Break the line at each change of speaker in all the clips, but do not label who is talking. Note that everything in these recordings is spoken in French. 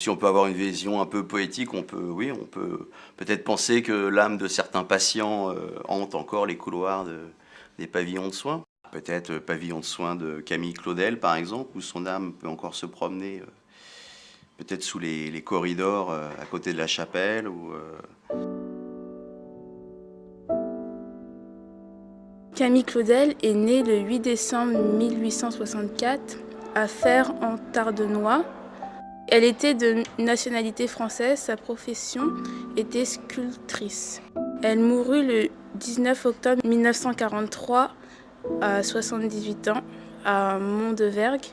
Si on peut avoir une vision un peu poétique, oui, on peut peut-être penser que l'âme de certains patients hante encore les couloirs des pavillons de soins. Peut-être pavillon de soins de Camille Claudel, par exemple, où son âme peut encore se promener, peut-être sous les corridors à côté de la chapelle.
Camille Claudel est née le 8 décembre 1864 à Fères en Tardenois. Elle était de nationalité française, sa profession était sculptrice. Elle mourut le 19 octobre 1943 à 78 ans à Mondevergue.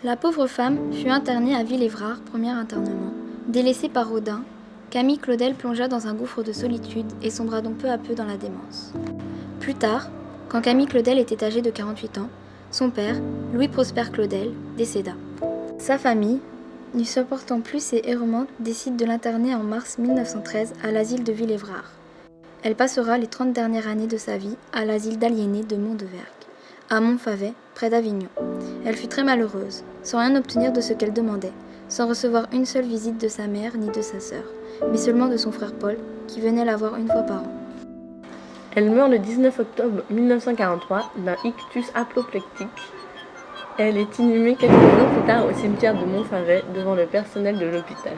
La pauvre femme fut internée à Villévrard, premier internement. Délaissée par Rodin, Camille Claudel plongea dans un gouffre de solitude et sombra donc peu à peu dans la démence. Plus tard, quand Camille Claudel était âgée de 48 ans, son père, Louis-Prosper Claudel, décéda. Sa famille, n'y supportant plus ses errements, décide de l'interner en mars 1913 à l'asile de Villévrard. Elle passera les 30 dernières années de sa vie à l'asile d'aliénés de Mondevergue, à Montfavet, près d'Avignon. Elle fut très malheureuse, sans rien obtenir de ce qu'elle demandait, sans recevoir une seule visite de sa mère ni de sa sœur, mais seulement de son frère Paul, qui venait la voir une fois par an.
Elle meurt le 19 octobre 1943 d'un ictus apoplectique. Elle est inhumée quelques jours plus tard au cimetière de Montfavet devant le personnel de l'hôpital.